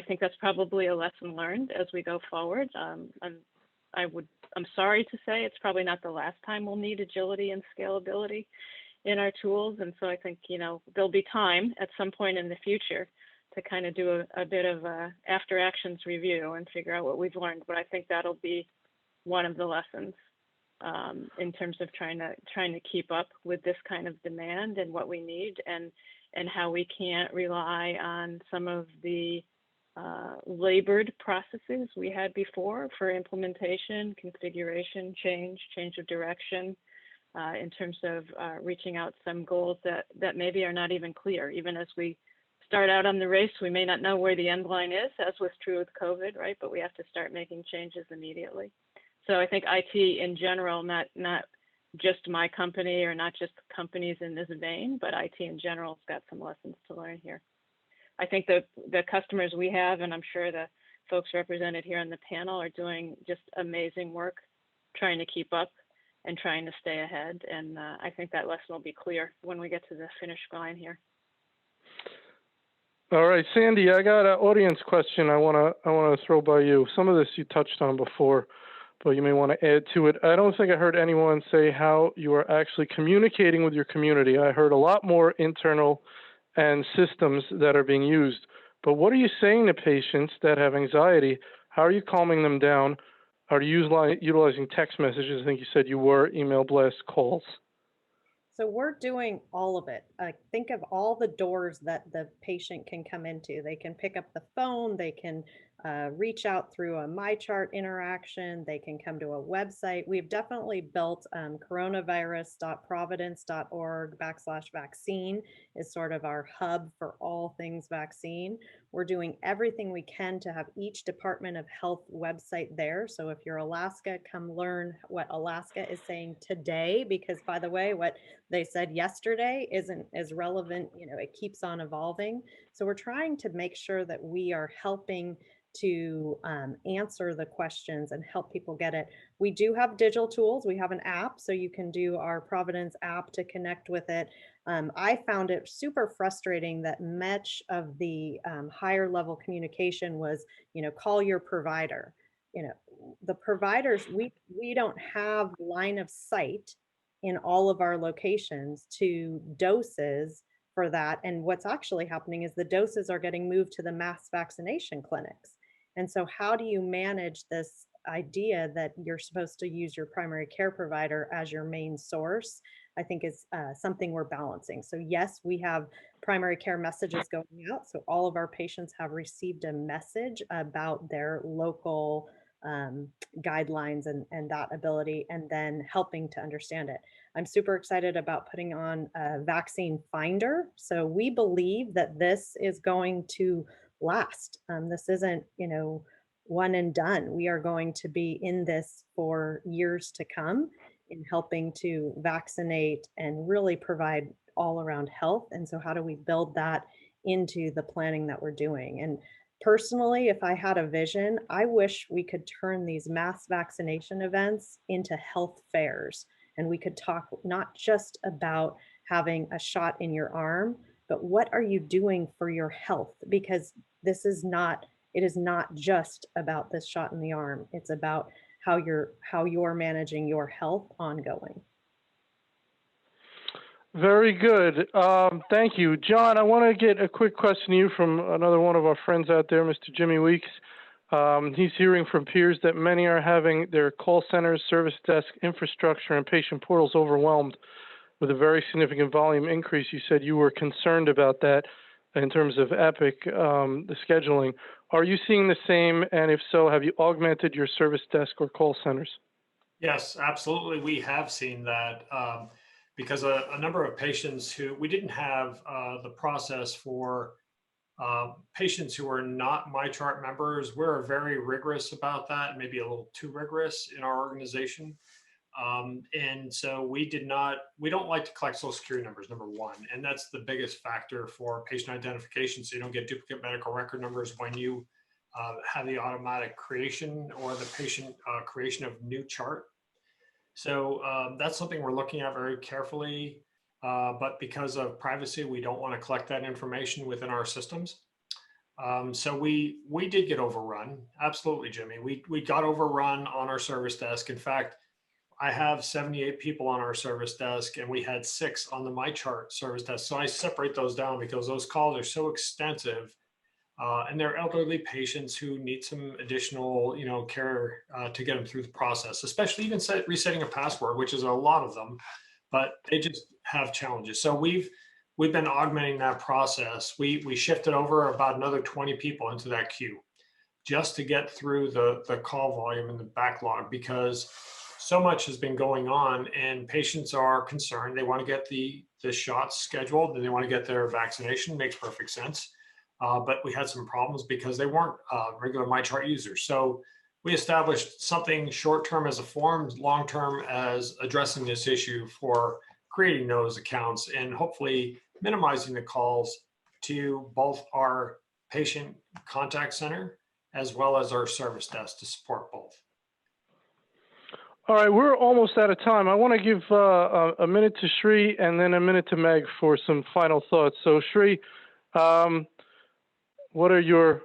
think that's probably a lesson learned as we go forward. I'm sorry to say it's probably not the last time we'll need agility and scalability in our tools. And so I think, there'll be time at some point in the future to kind of do a bit of a after actions review and figure out what we've learned. But I think that'll be one of the lessons in terms of trying to keep up with this kind of demand and what we need, and how we can't rely on some of the labored processes we had before for implementation, configuration, change of direction, in terms of reaching out some goals that maybe are not even clear. Even as we start out on the race, we may not know where the end line is, as was true with COVID, right? But we have to start making changes immediately. So I think IT in general, not just my company or not just companies in this vein, but IT in general has got some lessons to learn here. I think the customers we have, and I'm sure the folks represented here on the panel, are doing just amazing work trying to keep up and trying to stay ahead. And I think that lesson will be clear when we get to the finish line here. All right, Sandy, I got an audience question I want to throw by you. Some of this you touched on before, but you may want to add to it. I don't think I heard anyone say how you are actually communicating with your community. I heard a lot more internal and systems that are being used. But what are you saying to patients that have anxiety? How are you calming them down? Are you utilizing text messages? I think you said you were, email blasts, calls. So we're doing all of it. Think of all the doors that the patient can come into. They can pick up the phone, they can reach out through a MyChart interaction, they can come to a website. We've definitely built coronavirus.providence.org/vaccine is sort of our hub for all things vaccine. We're doing everything we can to have each Department of Health website there. So if you're Alaska, come learn what Alaska is saying today, because by the way, what they said yesterday isn't as relevant, it keeps on evolving. So we're trying to make sure that we are helping to answer the questions and help people get it. We do have digital tools. We have an app, so you can do our Providence app to connect with it. I found it super frustrating that much of the higher level communication was, call your provider. The providers, we don't have line of sight in all of our locations to doses for that. And what's actually happening is the doses are getting moved to the mass vaccination clinics. And so how do you manage this idea that you're supposed to use your primary care provider as your main source? I think is something we're balancing. So yes, we have primary care messages going out. So all of our patients have received a message about their local guidelines and that ability, and then helping to understand it. I'm super excited about putting on a vaccine finder. So we believe that this is going to last. This isn't, one and done. We are going to be in this for years to come in helping to vaccinate and really provide all around health. And so how do we build that into the planning that we're doing? And personally, if I had a vision, I wish we could turn these mass vaccination events into health fairs. And we could talk not just about having a shot in your arm, but what are you doing for your health? Because it is not just about this shot in the arm. It's about how you're managing your health ongoing. Very good. Thank you. John, I want to get a quick question to you from another one of our friends out there, Mr. Jimmy Weeks. He's hearing from peers that many are having their call centers, service desk infrastructure, and patient portals overwhelmed with a very significant volume increase. You said you were concerned about that in terms of Epic, the scheduling. Are you seeing the same? And if so, have you augmented your service desk or call centers? Yes, absolutely. We have seen that because a number of patients who we didn't have the process for patients who are not MyChart members. We're very rigorous about that, maybe a little too rigorous in our organization. And so we don't like to collect social security numbers, number one. And that's the biggest factor for patient identification. So you don't get duplicate medical record numbers when you have the automatic creation or the patient creation of new chart. So that's something we're looking at very carefully. But because of privacy, we don't want to collect that information within our systems. So we did get overrun. Absolutely, Jimmy. We got overrun on our service desk. In fact, I have 78 people on our service desk, and we had 6 on the MyChart service desk. So I separate those down because those calls are so extensive, and they're elderly patients who need some additional, care to get them through the process. Especially even resetting a password, which is a lot of them, but they just have challenges. So we've been augmenting that process. We shifted over about another 20 people into that queue, just to get through the call volume and the backlog, because so much has been going on and patients are concerned. They want to get the shots scheduled and they want to get their vaccination. Makes perfect sense. But we had some problems because they weren't regular MyChart users. So we established something short-term as a form, long-term as addressing this issue for creating those accounts and hopefully minimizing the calls to both our patient contact center as well as our service desk to support both. All right, we're almost out of time. I want to give a minute to Shri and then a minute to Meg for some final thoughts. So Shri, what are your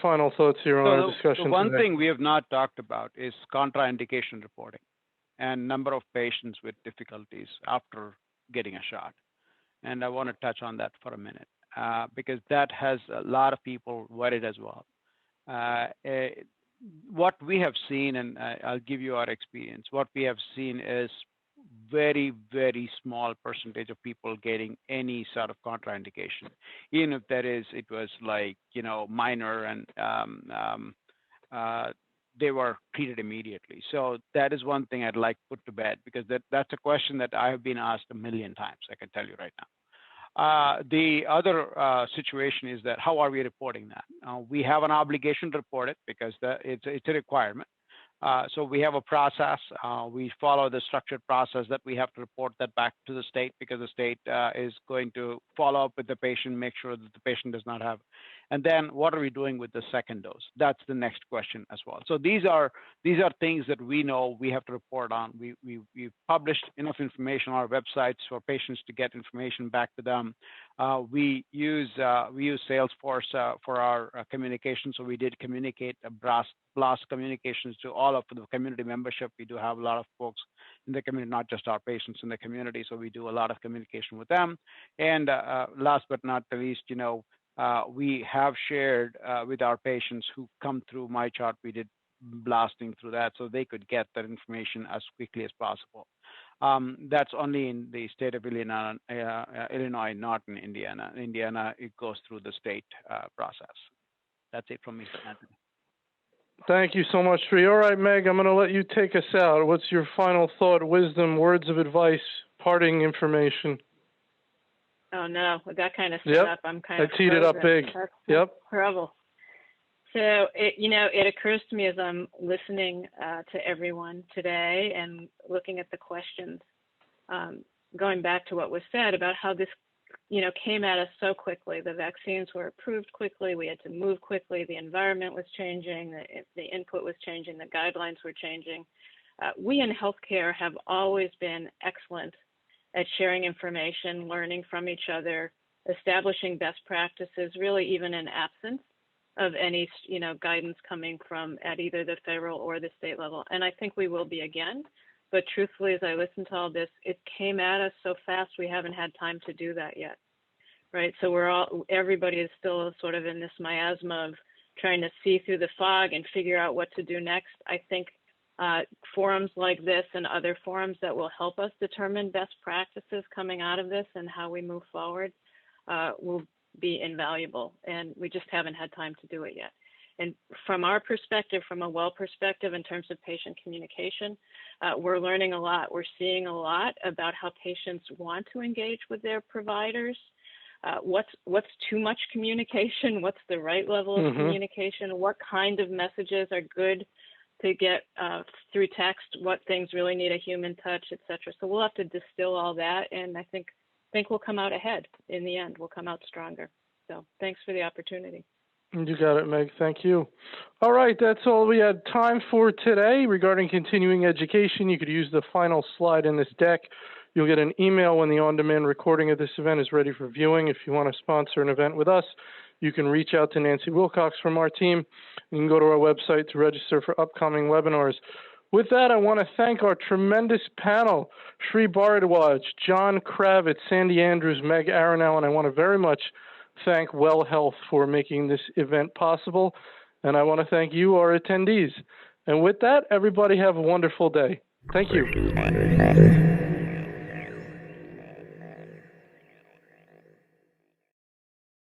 final thoughts here on our discussion The one today? thing we have not talked about is contraindication reporting and number of patients with difficulties after getting a shot. And I want to touch on that for a minute. because that has a lot of people worried as well. What we have seen, and I'll give you our experience, what we have seen is very, very small percentage of people getting any sort of contraindication. Even if it was like, minor, and they were treated immediately. So that is one thing I'd like to put to bed, because that's a question that I have been asked a million times, I can tell you right now. The other situation is that how are we reporting that? We have an obligation to report it because it's a requirement. So we have a process. We follow the structured process that we have to report that back to the state, because the state is going to follow up with the patient, make sure that the patient does not have. And then what are we doing with the second dose? That's the next question as well. So these are things that we know we have to report on. We've published enough information on our websites for patients to get information back to them. We use Salesforce for our communication. So we did communicate blast communications to all of the community membership. We do have a lot of folks in the community, not just our patients in the community. So we do a lot of communication with them. And last but not the least, we have shared with our patients who come through MyChart. We did blasting through that so they could get that information as quickly as possible. That's only in the state of Illinois, not in Indiana. In Indiana, it goes through the state process. That's it from me, Anthony. Thank you so much, Sri. All right, Meg, I'm going to let you take us out. What's your final thought, wisdom, words of advice, parting information? Oh, no, with that kind of stuff, I'm kind of I teed it up big. That's horrible. So, it occurs to me as I'm listening to everyone today and looking at the questions, going back to what was said about how this, came at us so quickly. The vaccines were approved quickly. We had to move quickly. The environment was changing. The input was changing. The guidelines were changing. We in healthcare have always been excellent at sharing information, learning from each other, establishing best practices, really even in absence of any, guidance coming from at either the federal or the state level. And I think we will be again. But truthfully, as I listen to all this, it came at us so fast we haven't had time to do that yet, right? So everybody is still sort of in this miasma of trying to see through the fog and figure out what to do next. I think forums like this and other forums that will help us determine best practices coming out of this and how we move forward will be invaluable. And we just haven't had time to do it yet. And from our perspective, from a well perspective, in terms of patient communication, we're learning a lot. We're seeing a lot about how patients want to engage with their providers. What's too much communication? What's the right level of communication? What kind of messages are good to get through text? What things really need a human touch, et cetera. So we'll have to distill all that, and I think we'll come out ahead in the end. We'll come out stronger. So thanks for the opportunity. You got it, Meg. Thank you. All right, that's all we had time for today regarding continuing education. You could use the final slide in this deck. You'll get an email when the on-demand recording of this event is ready for viewing. If you want to sponsor an event with us, you can reach out to Nancy Wilcox from our team. You can go to our website to register for upcoming webinars. With that, I want to thank our tremendous panel, Sri Bharadwaj, John Kravitz, Sandy Andrews, Meg Aranow, and I want to very much thank Well Health for making this event possible. And I want to thank you, our attendees. And with that, everybody have a wonderful day. Thank you.